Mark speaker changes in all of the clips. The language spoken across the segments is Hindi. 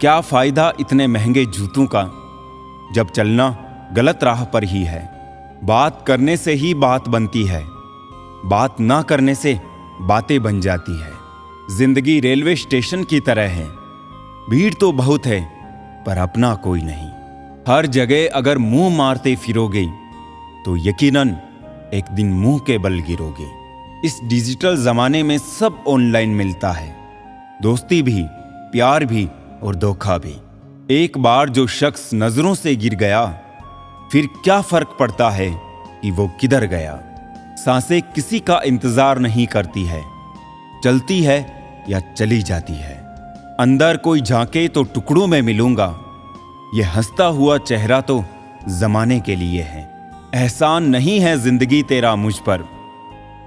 Speaker 1: क्या फायदा इतने महंगे जूतों का जब चलना गलत राह पर ही है। बात करने से ही बात बनती है, बात ना करने से बातें बन जाती है। जिंदगी रेलवे स्टेशन की तरह है, भीड़ तो बहुत है पर अपना कोई नहीं। हर जगह अगर मुंह मारते फिरोगे तो यकीनन एक दिन मुंह के बल गिरोगे। इस डिजिटल जमाने में सब ऑनलाइन मिलता है, दोस्ती भी, प्यार भी और धोखा भी। एक बार जो शख्स नजरों से गिर गया, फिर क्या फर्क पड़ता है कि वो किधर गया। सांसें किसी का इंतजार नहीं करती है, चलती है या चली जाती है। अंदर कोई झांके तो टुकड़ों में मिलूंगा, ये हंसता हुआ चेहरा तो जमाने के लिए है। एहसान नहीं है जिंदगी तेरा मुझ पर,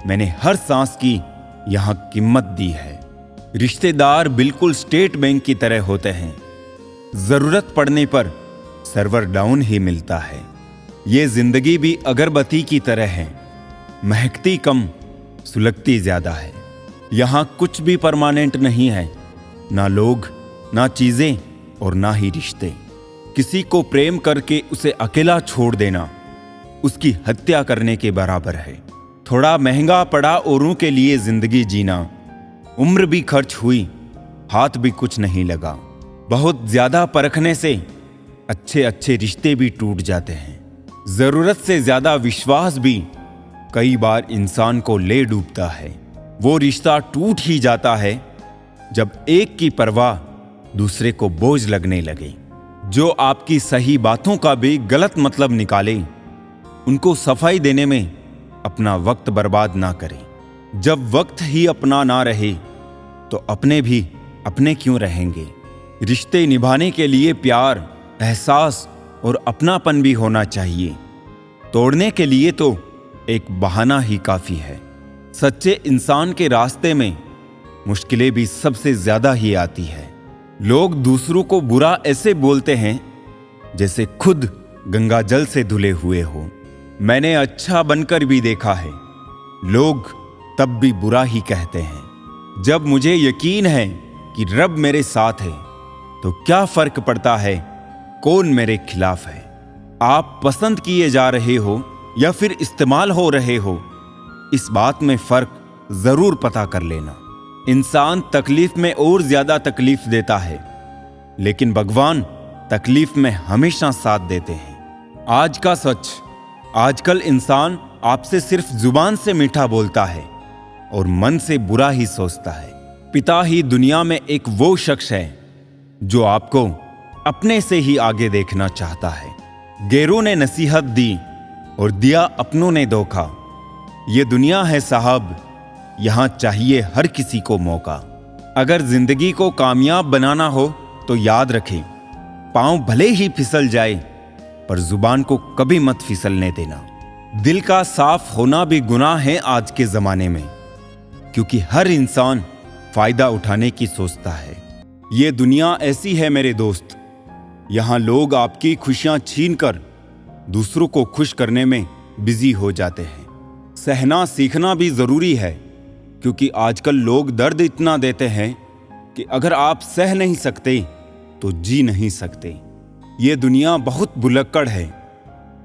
Speaker 1: मैंने हर सांस की यहां कीमत दी है। रिश्तेदार बिल्कुल स्टेट बैंक की तरह होते हैं, जरूरत पड़ने पर सर्वर डाउन ही मिलता है। ये जिंदगी भी अगरबत्ती की तरह है, महकती कम, सुलगती ज्यादा है। यहां कुछ भी परमानेंट नहीं है, ना लोग, ना चीजें और ना ही रिश्ते। किसी को प्रेम करके उसे अकेला छोड़ देना उसकी हत्या करने के बराबर है। थोड़ा महंगा पड़ा औरों के लिए जिंदगी जीना, उम्र भी खर्च हुई, हाथ भी कुछ नहीं लगा। बहुत ज्यादा परखने से अच्छे अच्छे रिश्ते भी टूट जाते हैं। जरूरत से ज्यादा विश्वास भी कई बार इंसान को ले डूबता है। वो रिश्ता टूट ही जाता है जब एक की परवाह दूसरे को बोझ लगने लगे। जो आपकी सही बातों का भी गलत मतलब निकाले, उनको सफाई देने में अपना वक्त बर्बाद ना करें। जब वक्त ही अपना ना रहे तो अपने भी अपने क्यों रहेंगे। रिश्ते निभाने के लिए प्यार, एहसास और अपनापन भी होना चाहिए। तोड़ने के लिए तो एक बहाना ही काफी है। सच्चे इंसान के रास्ते में मुश्किलें भी सबसे ज्यादा ही आती है। लोग दूसरों को बुरा ऐसे बोलते हैं जैसे खुद गंगा जल से धुले हुए हो। मैंने अच्छा बनकर भी देखा है, लोग तब भी बुरा ही कहते हैं। जब मुझे यकीन है कि रब मेरे साथ है तो क्या फर्क पड़ता है कौन मेरे खिलाफ है। आप पसंद किए जा रहे हो या फिर इस्तेमाल हो रहे हो, इस बात में फर्क जरूर पता कर लेना। इंसान तकलीफ में और ज्यादा तकलीफ देता है, लेकिन भगवान तकलीफ में हमेशा साथ देते हैं। आज का सच, आजकल इंसान आपसे सिर्फ जुबान से मीठा बोलता है और मन से बुरा ही सोचता है। पिता ही दुनिया में एक वो शख्स है जो आपको अपने से ही आगे देखना चाहता है। गैरों ने नसीहत दी और दिया अपनों ने धोखा। ये दुनिया है साहब, यहां चाहिए हर किसी को मौका। अगर जिंदगी को कामयाब बनाना हो तो याद रखें, पांव भले ही फिसल जाए पर जुबान को कभी मत फिसलने देना। दिल का साफ होना भी गुनाह है आज के जमाने में, क्योंकि हर इंसान फायदा उठाने की सोचता है। ये दुनिया ऐसी है मेरे दोस्त, यहां लोग आपकी खुशियां छीनकर दूसरों को खुश करने में बिजी हो जाते हैं। सहना सीखना भी जरूरी है, क्योंकि आजकल लोग दर्द इतना देते हैं कि अगर आप सह नहीं सकते तो जी नहीं सकते। ये दुनिया बहुत भुलक्कड़ है,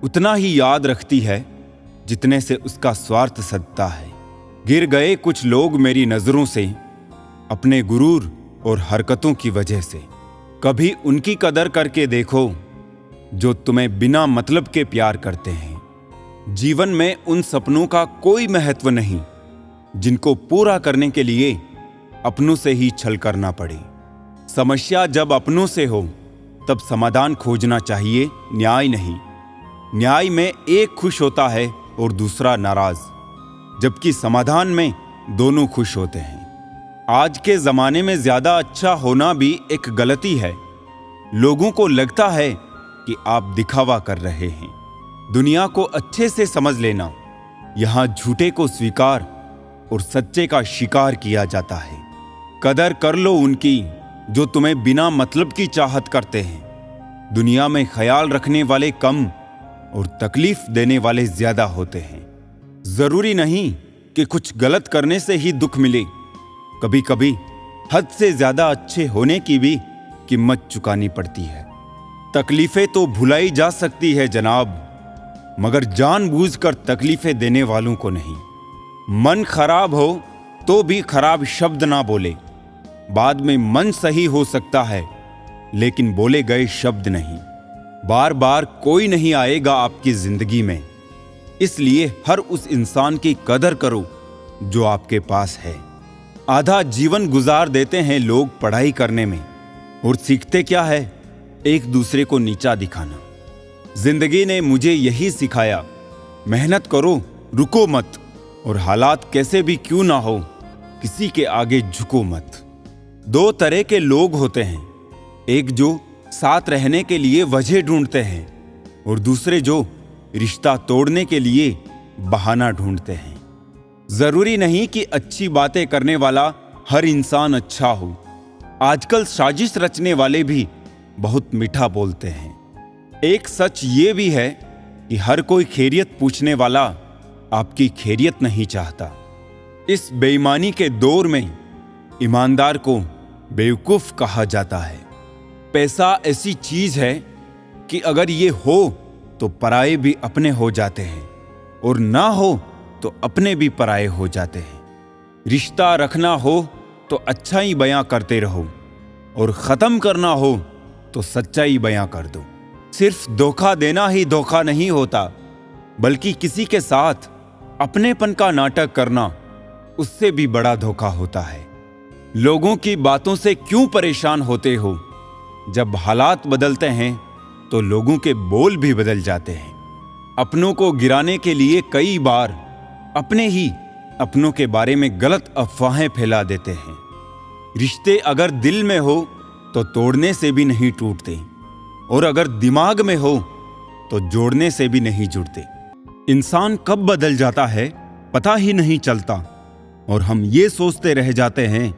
Speaker 1: उतना ही याद रखती है जितने से उसका स्वार्थ सदता है। गिर गए कुछ लोग मेरी नजरों से अपने गुरूर और हरकतों की वजह से। कभी उनकी कदर करके देखो जो तुम्हें बिना मतलब के प्यार करते हैं। जीवन में उन सपनों का कोई महत्व नहीं जिनको पूरा करने के लिए अपनों से ही छल करना पड़े। समस्या जब अपनों से हो तब समाधान खोजना चाहिए, न्याय नहीं। न्याय में एक खुश होता है और दूसरा नाराज, जबकि समाधान में दोनों खुश होते हैं। आज के जमाने में ज्यादा अच्छा होना भी एक गलती है। लोगों को लगता है कि आप दिखावा कर रहे हैं। दुनिया को अच्छे से समझ लेना, यहां झूठे को स्वीकार और सच्चे का शिकार किया जाता है। कदर कर लो उनकी जो तुम्हें बिना मतलब की चाहत करते हैं। दुनिया में ख्याल रखने वाले कम और तकलीफ देने वाले ज्यादा होते हैं। जरूरी नहीं कि कुछ गलत करने से ही दुख मिले, कभी कभी हद से ज्यादा अच्छे होने की भी कीमत चुकानी पड़ती है। तकलीफें तो भुलाई जा सकती है जनाब, मगर जानबूझकर तकलीफें देने वालों को नहीं। मन खराब हो तो भी खराब शब्द ना बोले। बाद में मन सही हो सकता है, लेकिन बोले गए शब्द नहीं। बार बार कोई नहीं आएगा आपकी जिंदगी में, इसलिए हर उस इंसान की कदर करो जो आपके पास है। आधा जीवन गुजार देते हैं लोग पढ़ाई करने में, और सीखते क्या है? एक दूसरे को नीचा दिखाना। जिंदगी ने मुझे यही सिखाया, मेहनत करो, रुको मत, और हालात कैसे भी क्यों ना हो, किसी के आगे झुको मत। दो तरह के लोग होते हैं, एक जो साथ रहने के लिए वजह ढूंढते हैं, और दूसरे जो रिश्ता तोड़ने के लिए बहाना ढूंढते हैं। जरूरी नहीं कि अच्छी बातें करने वाला हर इंसान अच्छा हो। आजकल साजिश रचने वाले भी बहुत मीठा बोलते हैं। एक सच ये भी है कि हर कोई खैरियत पूछने वाला आपकी खैरियत नहीं चाहता। इस बेईमानी के दौर में ईमानदार को बेवकूफ कहा जाता है। पैसा ऐसी चीज है कि अगर ये हो तो पराये भी अपने हो जाते हैं, और ना हो तो अपने भी पराये हो जाते हैं। रिश्ता रखना हो तो अच्छाई बयां करते रहो, और खत्म करना हो तो सच्चाई बयां कर दो। सिर्फ धोखा देना ही धोखा नहीं होता, बल्कि किसी के साथ अपनेपन का नाटक करना उससे भी बड़ा धोखा होता है। लोगों की बातों से क्यों परेशान होते हो? जब हालात बदलते हैं तो लोगों के बोल भी बदल जाते हैं। अपनों को गिराने के लिए कई बार अपने ही अपनों के बारे में गलत अफवाहें फैला देते हैं। रिश्ते अगर दिल में हो तो तोड़ने से भी नहीं टूटते, और अगर दिमाग में हो तो जोड़ने से भी नहीं जुड़ते। इंसान कब बदल जाता है पता ही नहीं चलता, और हम ये सोचते रह जाते हैं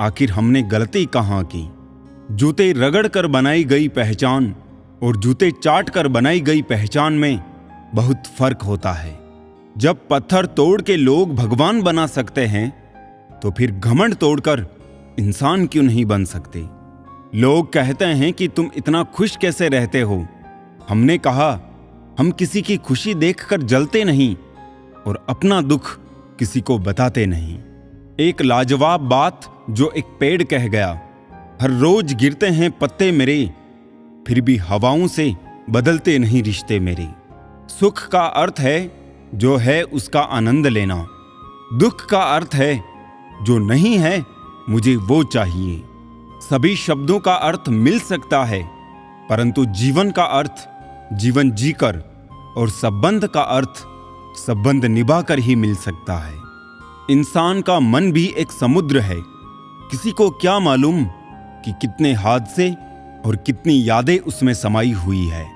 Speaker 1: आखिर हमने गलती कहाँ की। जूते रगड़ कर बनाई गई पहचान और जूते चाट कर बनाई गई पहचान में बहुत फर्क होता है। जब पत्थर तोड़ के लोग भगवान बना सकते हैं, तो फिर घमंड तोड़कर इंसान क्यों नहीं बन सकते? लोग कहते हैं कि तुम इतना खुश कैसे रहते हो? हमने कहा, हम किसी की खुशी देखकर जलते नहीं, और अपना दुख किसी को बताते नहीं। एक लाजवाब बात जो एक पेड़ कह गया, हर रोज गिरते हैं पत्ते मेरे, फिर भी हवाओं से बदलते नहीं रिश्ते मेरे। सुख का अर्थ है जो है उसका आनंद लेना, दुख का अर्थ है जो नहीं है मुझे वो चाहिए। सभी शब्दों का अर्थ मिल सकता है, परंतु जीवन का अर्थ जीवन जीकर, और संबंध का अर्थ संबंध निभाकर ही मिल सकता है। इंसान का मन भी एक समुद्र है। किसी को क्या मालूम कि कितने हादसे और कितनी यादें उसमें समाई हुई है।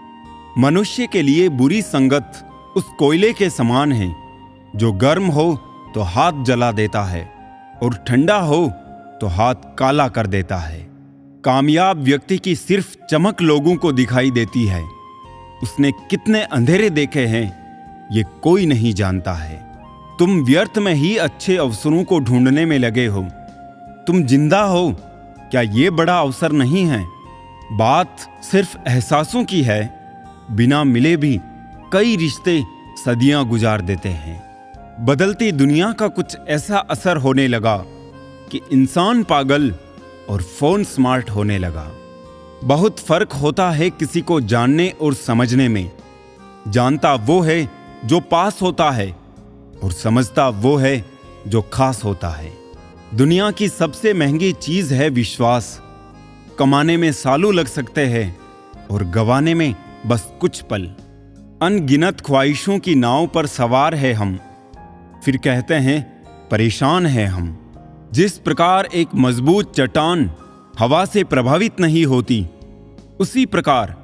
Speaker 1: मनुष्य के लिए बुरी संगत उस कोयले के समान है जो गर्म हो तो हाथ जला देता है, और ठंडा हो तो हाथ काला कर देता है। कामयाब व्यक्ति की सिर्फ चमक लोगों को दिखाई देती है, उसने कितने अंधेरे देखे हैं ये कोई नहीं जानता है। तुम व्यर्थ में ही अच्छे अवसरों को ढूंढने में लगे हो। तुम जिंदा हो, क्या ये बड़ा अवसर नहीं है? बात सिर्फ एहसासों की है, बिना मिले भी कई रिश्ते सदियां गुजार देते हैं। बदलती दुनिया का कुछ ऐसा असर होने लगा कि इंसान पागल और फोन स्मार्ट होने लगा। बहुत फर्क होता है किसी को जानने और समझने में। जानता वो है जो पास होता है, और समझता वो है जो खास होता है। दुनिया की सबसे महंगी चीज है विश्वास। कमाने में सालों लग सकते हैं और गंवाने में बस कुछ पल। अनगिनत ख्वाहिशों की नाव पर सवार है हम, फिर कहते हैं परेशान हैं हम। जिस प्रकार एक मजबूत चट्टान हवा से प्रभावित नहीं होती, उसी प्रकार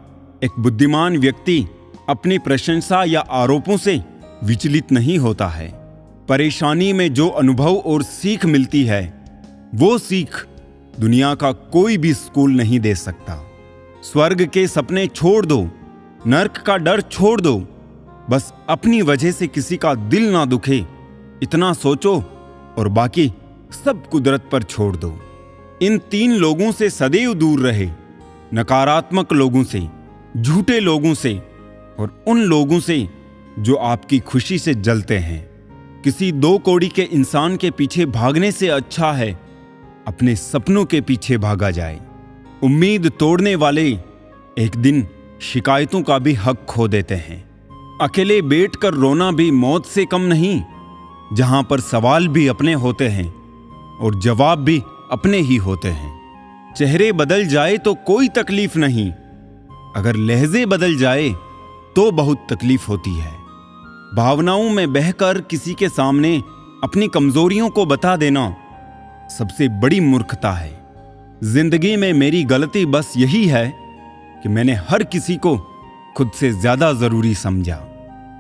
Speaker 1: एक बुद्धिमान व्यक्ति अपनी प्रशंसा या आरोपों से विचलित नहीं होता है। परेशानी में जो अनुभव और सीख मिलती है, वो सीख दुनिया का कोई भी स्कूल नहीं दे सकता। स्वर्ग के सपने छोड़ दो, नर्क का डर छोड़ दो, बस अपनी वजह से किसी का दिल ना दुखे इतना सोचो, और बाकी सब कुदरत पर छोड़ दो। इन तीन लोगों से सदैव दूर रहे। नकारात्मक लोगों से, झूठे लोगों से और उन लोगों से जो आपकी खुशी से जलते हैं। किसी दो कौड़ी के इंसान के पीछे भागने से अच्छा है अपने सपनों के पीछे भागा जाए। उम्मीद तोड़ने वाले एक दिन शिकायतों का भी हक खो देते हैं। अकेले बैठकर रोना भी मौत से कम नहीं, जहां पर सवाल भी अपने होते हैं और जवाब भी अपने ही होते हैं। चेहरे बदल जाए तो कोई तकलीफ नहीं, अगर लहजे बदल जाए तो बहुत तकलीफ होती है। भावनाओं में बहकर किसी के सामने अपनी कमजोरियों को बता देना सबसे बड़ी मूर्खता है। जिंदगी में मेरी गलती बस यही है कि मैंने हर किसी को खुद से ज्यादा जरूरी समझा।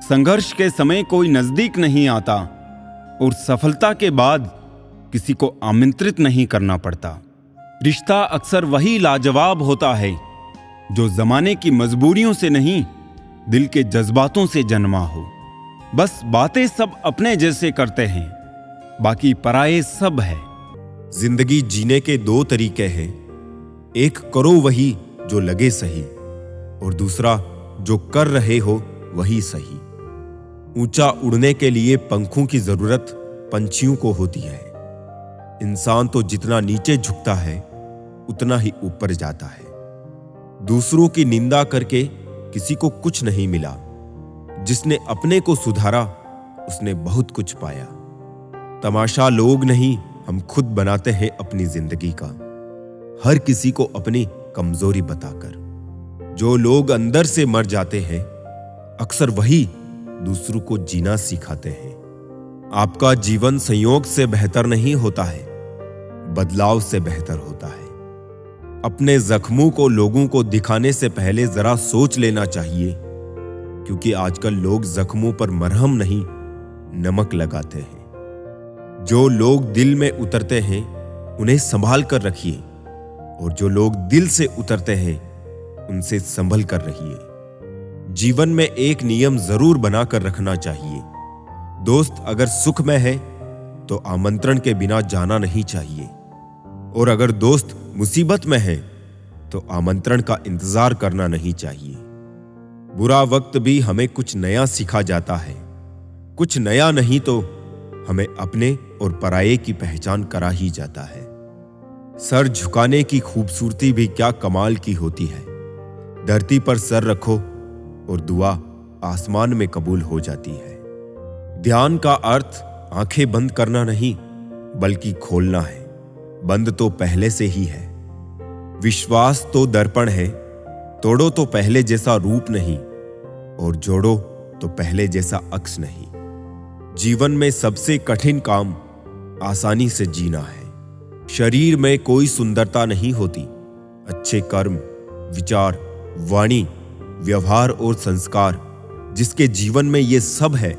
Speaker 1: संघर्ष के समय कोई नजदीक नहीं आता और सफलता के बाद किसी को आमंत्रित नहीं करना पड़ता। रिश्ता अक्सर वही लाजवाब होता है जो जमाने की मजबूरियों से नहीं, दिल के जज्बातों से जन्मा हो। बस बातें सब अपने जैसे करते हैं, बाकी पराये सब है।
Speaker 2: जिंदगी जीने के दो तरीके हैं, एक करो वही जो लगे सही और दूसरा जो कर रहे हो वही सही। ऊंचा उड़ने के लिए पंखों की जरूरत पंछियों को होती है। इंसान तो जितना नीचे झुकता है उतना ही ऊपर जाता है। दूसरों की निंदा करके किसी को कुछ नहीं मिला, जिसने अपने को सुधारा उसने बहुत कुछ पाया। तमाशा लोग नहीं, हम खुद बनाते हैं अपनी जिंदगी का, हर किसी को अपनी कमजोरी बताकर। जो लोग अंदर से मर जाते हैं अक्सर वही दूसरों को जीना सिखाते हैं। आपका जीवन संयोग से बेहतर नहीं होता है, बदलाव से बेहतर होता है। अपने जख्मों को लोगों को दिखाने से पहले जरा सोच लेना चाहिए, क्योंकि आजकल लोग जख्मों पर मरहम नहीं नमक लगाते हैं। जो लोग दिल में उतरते हैं उन्हें संभाल कर रखिए और जो लोग दिल से उतरते हैं उनसे संभल कर रहिए। जीवन में एक नियम जरूर बनाकर रखना चाहिए, दोस्त अगर सुख में है तो आमंत्रण के बिना जाना नहीं चाहिए, और अगर दोस्त मुसीबत में है तो आमंत्रण का इंतजार करना नहीं चाहिए। बुरा वक्त भी हमें कुछ नया सिखा जाता है, कुछ नया नहीं तो हमें अपने और पराये की पहचान करा ही जाता है। सर झुकाने की खूबसूरती भी क्या कमाल की होती है। धरती पर सर रखो और दुआ आसमान में कबूल हो जाती है। ध्यान का अर्थ आंखें बंद करना नहीं बल्कि खोलना है, बंद तो पहले से ही है। विश्वास तो दर्पण है, तोड़ो तो पहले जैसा रूप नहीं और जोड़ो तो पहले जैसा अक्स नहीं। जीवन में सबसे कठिन काम आसानी से जीना है। शरीर में कोई सुंदरता नहीं होती, अच्छे कर्म, विचार, वाणी, व्यवहार और संस्कार जिसके जीवन में ये सब है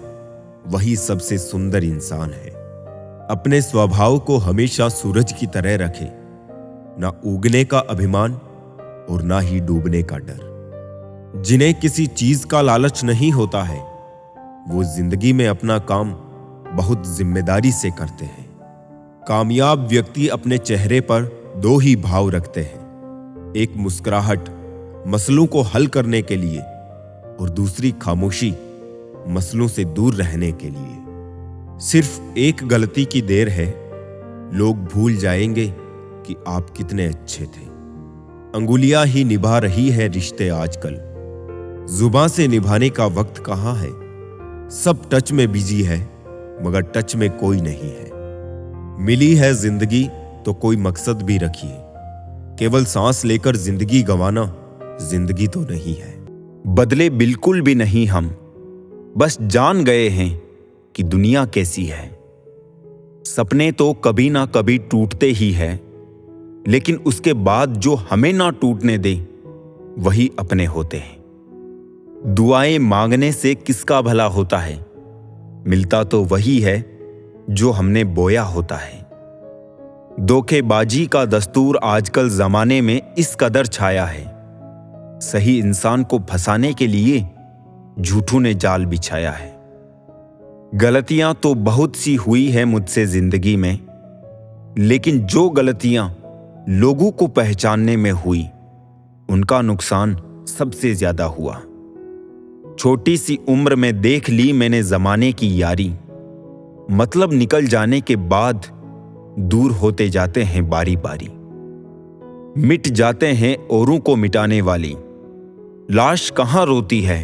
Speaker 2: वही सबसे सुंदर इंसान है। अपने स्वभाव को हमेशा सूरज की तरह रखें, ना उगने का अभिमान और ना ही डूबने का डर। जिन्हें किसी चीज का लालच नहीं होता है वो जिंदगी में अपना काम बहुत जिम्मेदारी से करते हैं। कामयाब व्यक्ति अपने चेहरे पर दो ही भाव रखते हैं, एक मुस्कुराहट मसलों को हल करने के लिए और दूसरी खामोशी मसलों से दूर रहने के लिए। सिर्फ एक गलती की देर है, लोग भूल जाएंगे कि आप कितने अच्छे थे। अंगुलियां ही निभा रही है रिश्ते आजकल, जुबान से निभाने का वक्त कहां है। सब टच में बिजी है मगर टच में कोई नहीं है। मिली है जिंदगी तो कोई मकसद भी रखिए, केवल सांस लेकर जिंदगी गंवाना जिंदगी तो नहीं है।
Speaker 1: बदले बिल्कुल भी नहीं हम, बस जान गए हैं कि दुनिया कैसी है। सपने तो कभी ना कभी टूटते ही है, लेकिन उसके बाद जो हमें ना टूटने दे वही अपने होते हैं। दुआएं मांगने से किसका भला होता है, मिलता तो वही है जो हमने बोया होता है। धोखेबाजी का दस्तूर आजकल जमाने में इस कदर छाया है, सही इंसान को फंसाने के लिए झूठों ने जाल बिछाया है। गलतियां तो बहुत सी हुई है मुझसे जिंदगी में, लेकिन जो गलतियां लोगों को पहचानने में हुई उनका नुकसान सबसे ज्यादा हुआ। छोटी सी उम्र में देख ली मैंने जमाने की यारी, मतलब निकल जाने के बाद दूर होते जाते हैं बारी बारी। मिट जाते हैं औरों को मिटाने वाली, लाश कहां रोती है,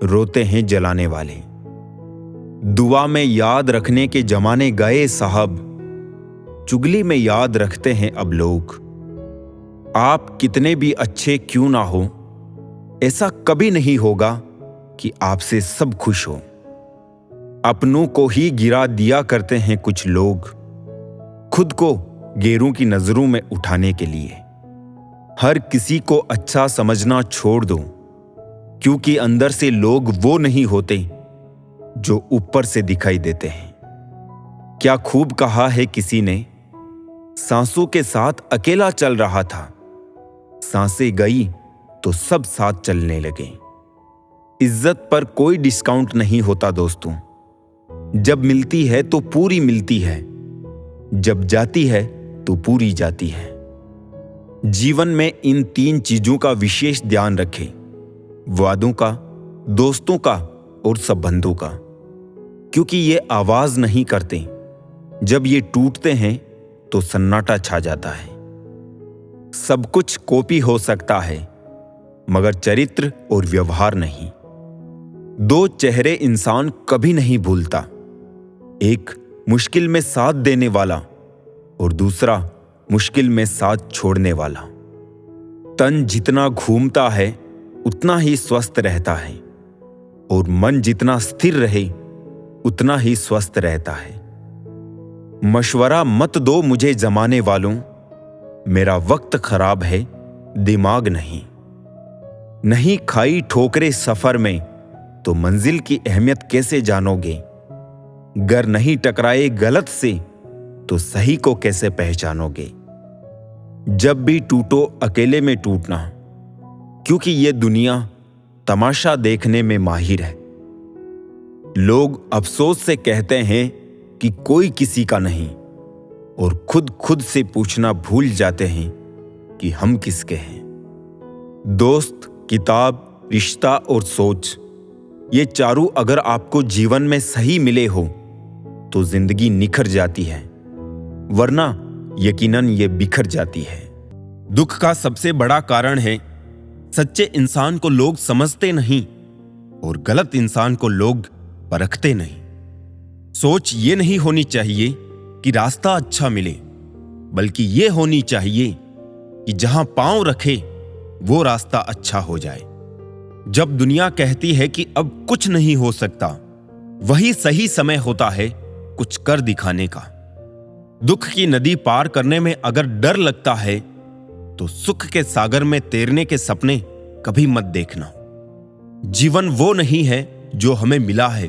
Speaker 1: रोते हैं जलाने वाले। दुआ में याद रखने के जमाने गए साहब, चुगली में याद रखते हैं अब लोग। आप कितने भी अच्छे क्यों ना हो, ऐसा कभी नहीं होगा कि आपसे सब खुश हो। अपनों को ही गिरा दिया करते हैं कुछ लोग, खुद को गैरों की नजरों में उठाने के लिए। हर किसी को अच्छा समझना छोड़ दो, क्योंकि अंदर से लोग वो नहीं होते जो ऊपर से दिखाई देते हैं। क्या खूब कहा है किसी ने, सांसों के साथ अकेला चल रहा था, सांसें गई तो सब साथ चलने लगे। इज्जत पर कोई डिस्काउंट नहीं होता दोस्तों, जब मिलती है तो पूरी मिलती है, जब जाती है तो पूरी जाती है। जीवन में इन 3 चीजों का विशेष ध्यान रखें, वादों का, दोस्तों का और संबंधों का, क्योंकि ये आवाज नहीं करते। जब ये टूटते हैं तो सन्नाटा छा जाता है। सब कुछ कॉपी हो सकता है, मगर चरित्र और व्यवहार नहीं। 2 चेहरे इंसान कभी नहीं भूलता, एक मुश्किल में साथ देने वाला और दूसरा मुश्किल में साथ छोड़ने वाला। तन जितना घूमता है उतना ही स्वस्थ रहता है, और मन जितना स्थिर रहे उतना ही स्वस्थ रहता है। मशवरा मत दो मुझे जमाने वालों, मेरा वक्त खराब है, दिमाग नहीं। नहीं खाई ठोकरे सफर में तो मंजिल की अहमियत कैसे जानोगे। गर नहीं टकराए गलत से तो सही को कैसे पहचानोगे। जब भी टूटो अकेले में टूटना, क्योंकि ये दुनिया तमाशा देखने में माहिर है। लोग अफसोस से कहते हैं कि कोई किसी का नहीं, और खुद से पूछना भूल जाते हैं कि हम किसके हैं। दोस्त, किताब, रिश्ता और सोच, ये चारों अगर आपको जीवन में सही मिले हो तो जिंदगी निखर जाती है, वरना यकीनन ये बिखर जाती है। दुख का सबसे बड़ा कारण है सच्चे इंसान को लोग समझते नहीं और गलत इंसान को लोग परखते नहीं। सोच ये नहीं होनी चाहिए कि रास्ता अच्छा मिले, बल्कि ये होनी चाहिए कि जहां पांव रखे वो रास्ता अच्छा हो जाए। जब दुनिया कहती है कि अब कुछ नहीं हो सकता, वही सही समय होता है कुछ कर दिखाने का। दुख की नदी पार करने में अगर डर लगता है तो सुख के सागर में तैरने के सपने कभी मत देखना। जीवन वो नहीं है जो हमें मिला है,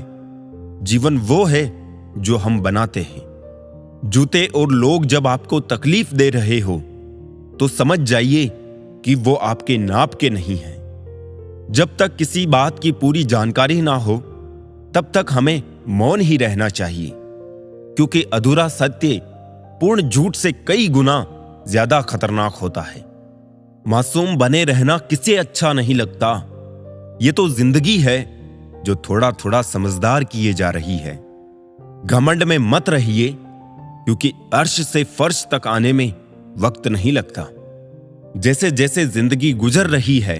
Speaker 1: जीवन वो है जो हम बनाते हैं। जूते और लोग जब आपको तकलीफ दे रहे हो तो समझ जाइए कि वो आपके नाप के नहीं हैं। जब तक किसी बात की पूरी जानकारी ना हो तब तक हमें मौन ही रहना चाहिए, क्योंकि अधूरा सत्य पूर्ण झूठ से कई गुना ज्यादा खतरनाक होता है। मासूम बने रहना किसे अच्छा नहीं लगता। ये तो जिंदगी है जो थोड़ा थोड़ा समझदार किए जा रही है। घमंड में मत रहिए, क्योंकि अर्श से फर्श तक आने में वक्त नहीं लगता। जैसे जैसे जिंदगी गुजर रही है,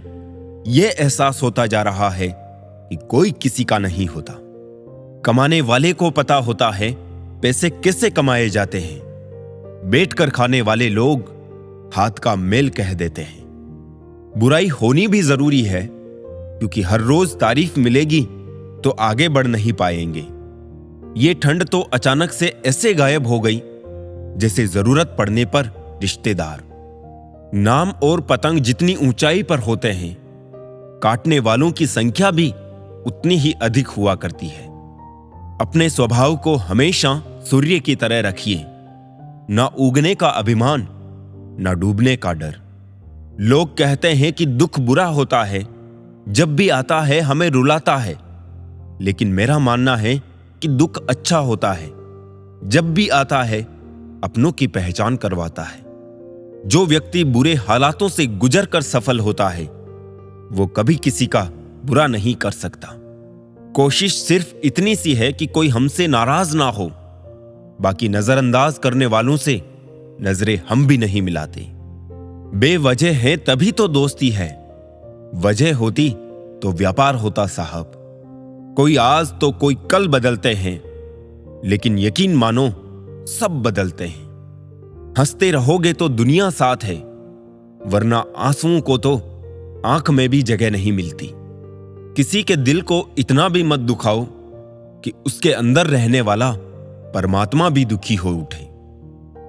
Speaker 1: यह एहसास होता जा रहा है कि कोई किसी का नहीं होता। कमाने वाले को पता होता है पैसे कैसे कमाए जाते हैं। बैठकर खाने वाले लोग हाथ का मेल कह देते हैं। बुराई होनी भी जरूरी है, क्योंकि हर रोज तारीफ मिलेगी तो आगे बढ़ नहीं पाएंगे। ये ठंड तो अचानक से ऐसे गायब हो गई जैसे जरूरत पड़ने पर रिश्तेदार। नाम और पतंग जितनी ऊंचाई पर होते हैं, काटने वालों की संख्या भी उतनी ही अधिक हुआ करती है। अपने स्वभाव को हमेशा सूर्य की तरह रखिए, ना उगने का अभिमान, ना डूबने का डर। लोग कहते हैं कि दुख बुरा होता है, जब भी आता है हमें रुलाता है, लेकिन मेरा मानना है कि दुख अच्छा होता है, जब भी आता है अपनों की पहचान करवाता है।
Speaker 2: जो व्यक्ति बुरे हालातों से गुजर कर सफल होता है वो कभी किसी का बुरा नहीं कर सकता। कोशिश सिर्फ इतनी सी है कि कोई हमसे नाराज ना हो। बाकी नजरअंदाज करने वालों से नजरें हम भी नहीं मिलाते। बेवजह है तभी तो दोस्ती है, वजह होती तो व्यापार होता साहब। कोई आज तो कोई कल बदलते हैं, लेकिन यकीन मानो सब बदलते हैं। हंसते रहोगे तो दुनिया साथ है, वरना आंसुओं को तो आंख में भी जगह नहीं मिलती। किसी के दिल को इतना भी मत दुखाओ कि उसके अंदर रहने वाला परमात्मा भी दुखी हो उठे।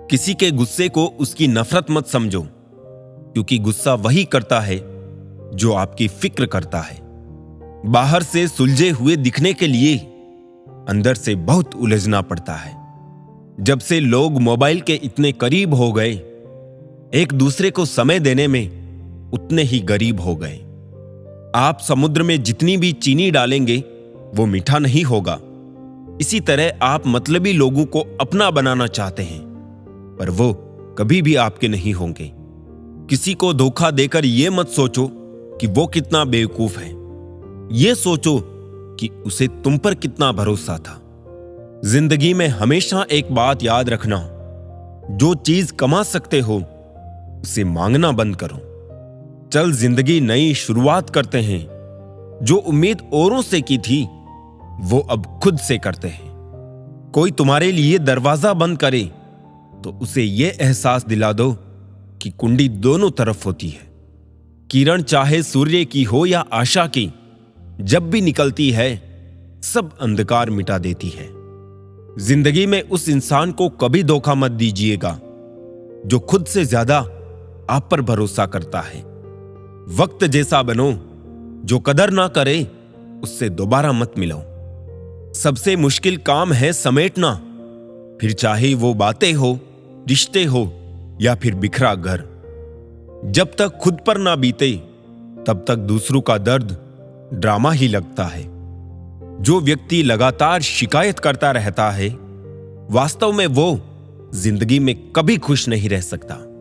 Speaker 2: किसी के गुस्से को उसकी नफरत मत समझो, क्योंकि गुस्सा वही करता है जो आपकी फिक्र करता है। बाहर से सुलझे हुए दिखने के लिए अंदर से बहुत उलझना पड़ता है। जब से लोग मोबाइल के इतने करीब हो गए, एक दूसरे को समय देने में उतने ही गरीब हो गए। आप समुद्र में जितनी भी चीनी डालेंगे वो मीठा नहीं होगा। इसी तरह आप मतलबी लोगों को अपना बनाना चाहते हैं, पर वो कभी भी आपके नहीं होंगे। किसी को धोखा देकर यह मत सोचो कि वो कितना बेवकूफ है, ये सोचो कि उसे तुम पर कितना भरोसा था। जिंदगी में हमेशा एक बात याद रखना, जो चीज कमा सकते हो उसे मांगना बंद करो। चल जिंदगी नई शुरुआत करते हैं। जो उम्मीद औरों से की थी वो अब खुद से करते हैं। कोई तुम्हारे लिए दरवाजा बंद करे तो उसे यह एहसास दिला दो कि कुंडी दोनों तरफ होती है। किरण चाहे सूर्य की हो या आशा की, जब भी निकलती है सब अंधकार मिटा देती है। जिंदगी में उस इंसान को कभी धोखा मत दीजिएगा जो खुद से ज्यादा आप पर भरोसा करता है। वक्त जैसा बनो, जो कदर ना करे उससे दोबारा मत मिलो। सबसे मुश्किल काम है समेटना, फिर चाहे वो बातें हो, रिश्ते हो या फिर बिखरा घर। जब तक खुद पर ना बीते तब तक दूसरों का दर्द ड्रामा ही लगता है। जो व्यक्ति लगातार शिकायत करता रहता है, वास्तव में वो जिंदगी में कभी खुश नहीं रह सकता।